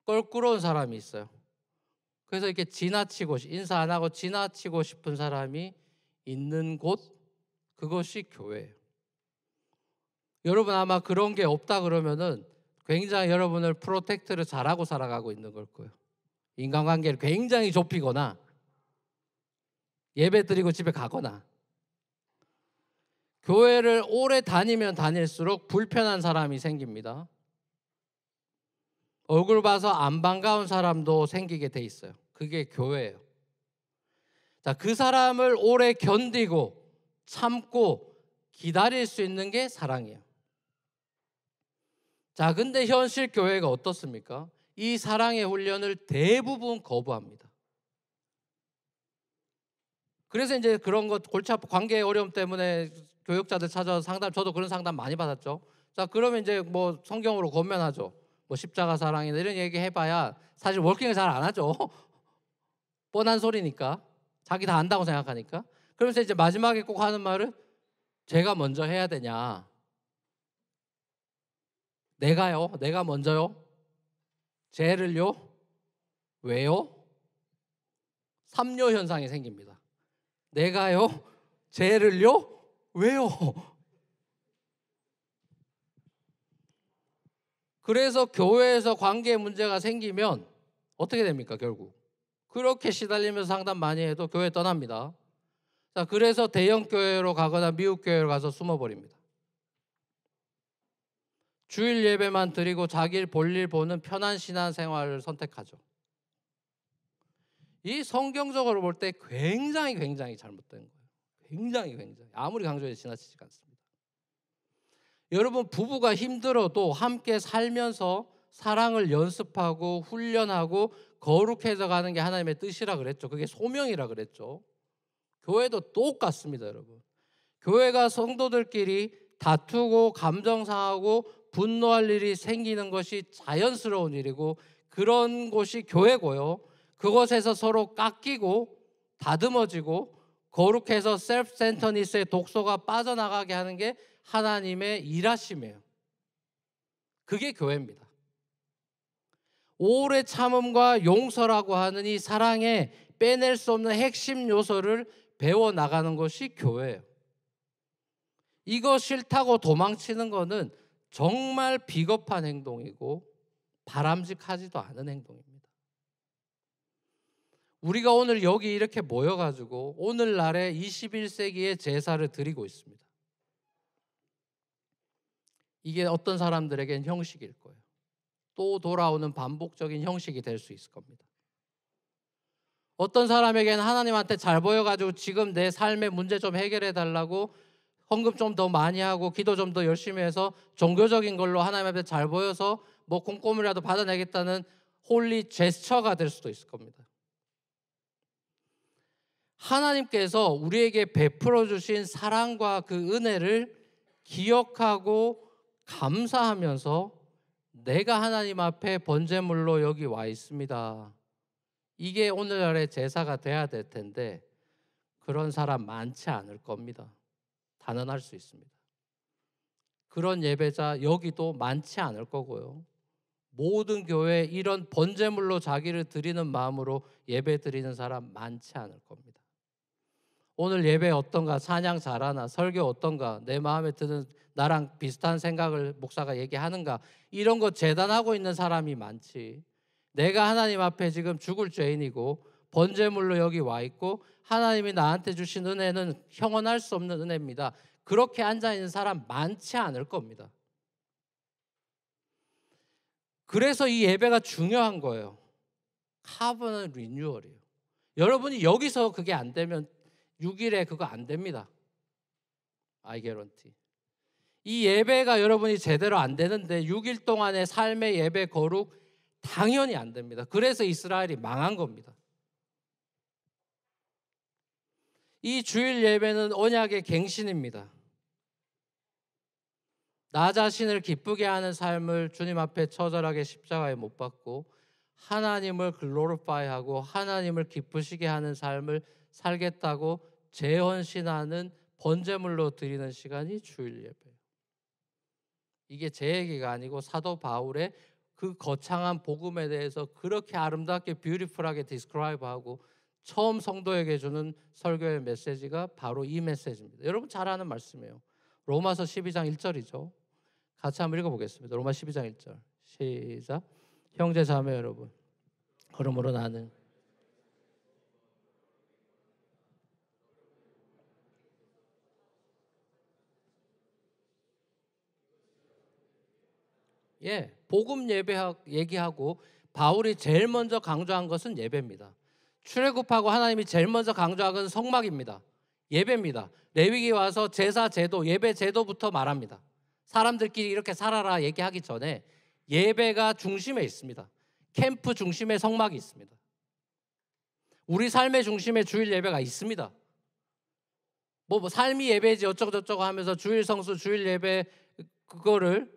껄끄러운 사람이 있어요. 그래서 이렇게 인사 안 하고 지나치고 싶은 사람이 있는 곳, 그것이 교회예요. 여러분 아마 그런 게 없다 그러면은 굉장히 여러분을 프로텍트를 잘하고 살아가고 있는 걸 거예요. 인간관계를 굉장히 좁히거나 예배 드리고 집에 가거나. 교회를 오래 다니면 다닐수록 불편한 사람이 생깁니다. 얼굴 봐서 안 반가운 사람도 생기게 돼 있어요. 그게 교회예요. 자, 그 사람을 오래 견디고 참고 기다릴 수 있는 게 사랑이에요. 자, 근데 현실 교회가 어떻습니까? 이 사랑의 훈련을 대부분 거부합니다. 그래서 이제 그런 것, 골치 아프 관계의 어려움 때문에 교육자들 찾아서 상담, 저도 그런 상담 많이 받았죠. 자, 그러면 이제 뭐 성경으로 권면하죠. 뭐 십자가 사랑이나 이런 얘기 해봐야 사실 워킹을 잘 안 하죠. 뻔한 소리니까, 자기 다 안다고 생각하니까. 그러면서 이제 마지막에 꼭 하는 말은 제가 먼저 해야 되냐, 내가 먼저요? 쟤를요? 왜요? 삼요 현상이 생깁니다. 내가요? 쟤를요? 왜요? 그래서 교회에서 관계 문제가 생기면 어떻게 됩니까, 결국? 그렇게 시달리면서 상담 많이 해도 교회 떠납니다. 자, 그래서 대형 교회로 가거나 미국 교회로 가서 숨어버립니다. 주일 예배만 드리고 자기 볼일 보는 편한 신앙생활을 선택하죠. 이 성경적으로 볼 때 굉장히 잘못된 거예요. 굉장히 아무리 강조해도 지나치지가 않습니다. 여러분, 부부가 힘들어도 함께 살면서 사랑을 연습하고 훈련하고 거룩해져 가는 게 하나님의 뜻이라 그랬죠. 그게 소명이라 그랬죠. 교회도 똑같습니다, 여러분. 교회가 성도들끼리 다투고 감정 상하고 분노할 일이 생기는 것이 자연스러운 일이고 그런 곳이 교회고요. 그곳에서 서로 깎이고 다듬어지고 거룩해서 셀프 센터니스의 독소가 빠져나가게 하는 게 하나님의 일하심이에요. 그게 교회입니다. 오래 참음과 용서라고 하는 이 사랑에 빼낼 수 없는 핵심 요소를 배워나가는 것이 교회예요. 이거 싫다고 도망치는 거는 정말 비겁한 행동이고 바람직하지도 않은 행동입니다. 우리가 오늘 여기 이렇게 모여가지고 오늘날의 21세기의 제사를 드리고 있습니다. 이게 어떤 사람들에겐 형식일 거예요. 또 돌아오는 반복적인 형식이 될 수 있을 겁니다. 어떤 사람에게는 하나님한테 잘 보여가지고 지금 내 삶의 문제 좀 해결해 달라고 헌금 좀 더 많이 하고 기도 좀 더 열심히 해서 종교적인 걸로 하나님 앞에 잘 보여서 뭐 꼼꼼이라도 받아내겠다는 홀리 제스처가 될 수도 있을 겁니다. 하나님께서 우리에게 베풀어 주신 사랑과 그 은혜를 기억하고 감사하면서 내가 하나님 앞에 번제물로 여기 와 있습니다. 이게 오늘날의 제사가 돼야 될 텐데 그런 사람 많지 않을 겁니다. 단언할 수 있습니다. 그런 예배자 여기도 많지 않을 거고요. 모든 교회에 이런 번제물로 자기를 드리는 마음으로 예배 드리는 사람 많지 않을 겁니다. 오늘 예배 어떤가, 찬양 잘하나, 설교 어떤가, 내 마음에 드는 나랑 비슷한 생각을 목사가 얘기하는가, 이런 거 재단하고 있는 사람이 많지. 내가 하나님 앞에 지금 죽을 죄인이고 번제물로 여기 와 있고 하나님이 나한테 주신 은혜는 형언할 수 없는 은혜입니다. 그렇게 앉아있는 사람 많지 않을 겁니다. 그래서 이 예배가 중요한 거예요. 카버넌 리뉴얼이에요. 여러분이 여기서 그게 안 되면 6일에 그거 안 됩니다. I guarantee. 이 예배가 여러분이 제대로 안 되는데 6일 동안의 삶의 예배 거룩 당연히 안 됩니다. 그래서 이스라엘이 망한 겁니다. 이 주일 예배는 언약의 갱신입니다. 나 자신을 기쁘게 하는 삶을 주님 앞에 처절하게 십자가에 못 박고 하나님을 글로리파이하고 하나님을 기쁘시게 하는 삶을 살겠다고 재헌신하는 번제물로 드리는 시간이 주일 예배예요. 이게 제 얘기가 아니고 사도 바울의 그 거창한 복음에 대해서 그렇게 아름답게 뷰티풀하게 디스크라이브하고 처음 성도에게 주는 설교의 메시지가 바로 이 메시지입니다. 여러분 잘 아는 말씀이에요. 로마서 12장 1절이죠. 같이 한번 읽어보겠습니다. 로마 12장 1절 시작. 형제 자매 여러분, 그러므로 나는 복음 예배 얘기하고 바울이 제일 먼저 강조한 것은 예배입니다. 출애굽하고 하나님이 제일 먼저 강조한 것은 성막입니다. 예배입니다. 레위기 와서 제사 제도, 예배 제도부터 말합니다. 사람들끼리 이렇게 살아라 얘기하기 전에 예배가 중심에 있습니다. 캠프 중심에 성막이 있습니다. 우리 삶의 중심에 주일 예배가 있습니다. 뭐 삶이 예배지 어쩌고저쩌고 하면서 주일 성수, 주일 예배 그거를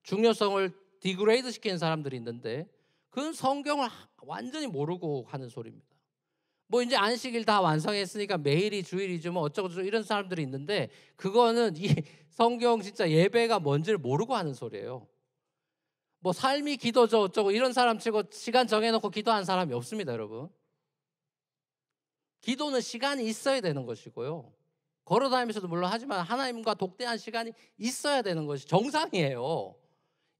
중요성을 디그레이드 시키는 사람들이 있는데 그건 성경을 완전히 모르고 하는 소리입니다. 뭐 이제 안식일 다 완성했으니까 매일이 주일이지 뭐 어쩌고저쩌고 이런 사람들이 있는데 그거는 이 성경 진짜 예배가 뭔지를 모르고 하는 소리예요. 뭐 삶이 기도죠 어쩌고 이런 사람 치고 시간 정해놓고 기도한 사람이 없습니다, 여러분. 기도는 시간이 있어야 되는 것이고요. 걸어다니면서도 물론 하지만 하나님과 독대한 시간이 있어야 되는 것이 정상이에요.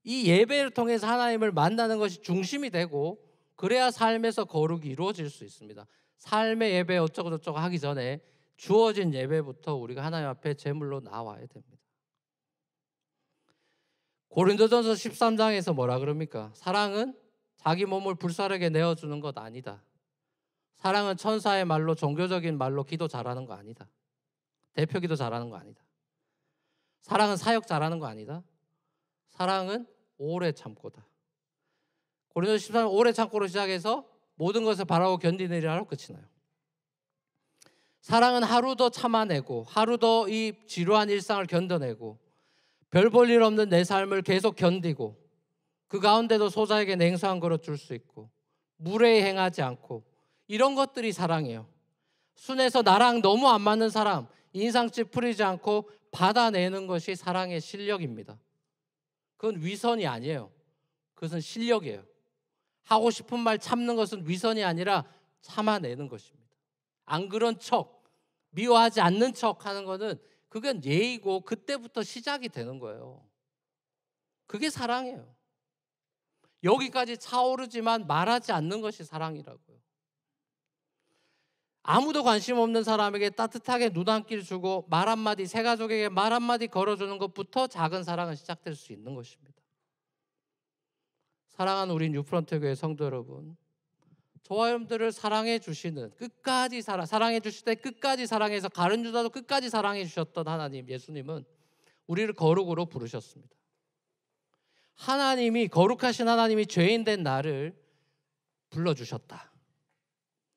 이 예배를 통해서 하나님을 만나는 것이 중심이 되고 그래야 삶에서 거룩이 이루어질 수 있습니다. 삶의 예배 어쩌고 저쩌고 하기 전에 주어진 예배부터 우리가 하나님 앞에 제물로 나와야 됩니다. 고린도전서 13장에서 뭐라 그럽니까? 사랑은 자기 몸을 불사르게 내어주는 것 아니다. 사랑은 천사의 말로 종교적인 말로 기도 잘하는 거 아니다. 대표 기도 잘하는 거 아니다. 사랑은 사역 잘하는 거 아니다. 사랑은 오래 참고다. 고린도서 13장 오래 참고로 시작해서 모든 것을 바라고 견디느니라로 끝이 나요. 사랑은 하루 더 참아내고 하루 더 이 지루한 일상을 견뎌내고 별 볼 일 없는 내 삶을 계속 견디고 그 가운데도 소자에게 냉수 한 그릇 줄 수 있고 무례히 행하지 않고 이런 것들이 사랑이에요. 순에서 나랑 너무 안 맞는 사람 인상 찌푸리지 않고 받아내는 것이 사랑의 실력입니다. 그건 위선이 아니에요. 그것은 실력이에요. 하고 싶은 말 참는 것은 위선이 아니라 참아내는 것입니다. 안 그런 척, 미워하지 않는 척 하는 것은 그건 예의고 그때부터 시작이 되는 거예요. 그게 사랑이에요. 여기까지 차오르지만 말하지 않는 것이 사랑이라고요. 아무도 관심 없는 사람에게 따뜻하게 눈 한 끼를 주고 말 한마디, 새 가족에게 말 한마디 걸어주는 것부터 작은 사랑은 시작될 수 있는 것입니다. 사랑하는 우리 뉴프런트 교회 성도 여러분, 저와 여러분들을 사랑해 주시는 끝까지 사랑해 주실 때 끝까지 사랑해서 가룟유다도 끝까지 사랑해 주셨던 하나님 예수님은 우리를 거룩으로 부르셨습니다. 하나님이 거룩하신 하나님이 죄인 된 나를 불러주셨다.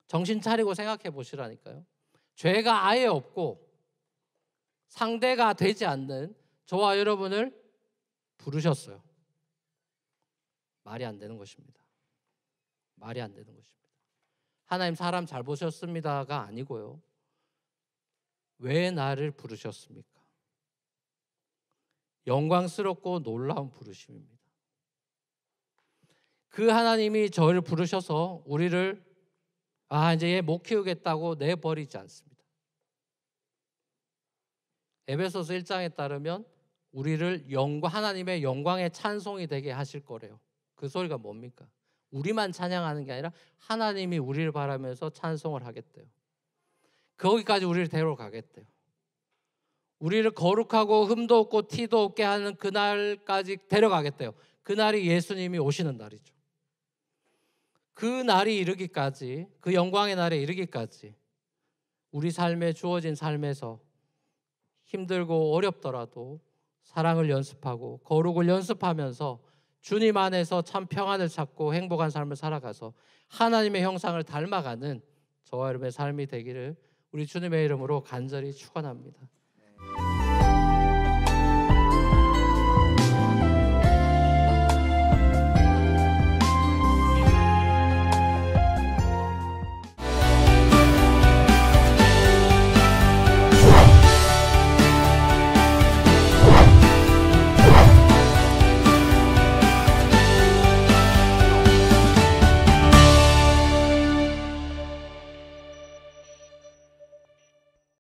정신 차리고 생각해 보시라니까요. 죄가 아예 없고 상대가 되지 않는 저와 여러분을 부르셨어요. 말이 안 되는 것입니다. 말이 안 되는 것입니다. 하나님 사람 잘 보셨습니다가 아니고요. 왜 나를 부르셨습니까? 영광스럽고 놀라운 부르심입니다. 그 하나님이 저를 부르셔서 우리를 이제 얘 못 키우겠다고 내버리지 않습니다. 에베소서 1장에 따르면 우리를 하나님의 영광의 찬송이 되게 하실 거래요. 그 소리가 뭡니까? 우리만 찬양하는 게 아니라 하나님이 우리를 바라면서 찬송을 하겠대요. 거기까지 우리를 데려가겠대요. 우리를 거룩하고 흠도 없고 티도 없게 하는 그날까지 데려가겠대요. 그날이 예수님이 오시는 날이죠. 그 날이 이르기까지, 그 영광의 날에 이르기까지 우리 삶에 주어진 삶에서 힘들고 어렵더라도 사랑을 연습하고 거룩을 연습하면서 주님 안에서 참 평안을 찾고 행복한 삶을 살아가서 하나님의 형상을 닮아가는 저와 여러분의 삶이 되기를 우리 주님의 이름으로 간절히 축원합니다.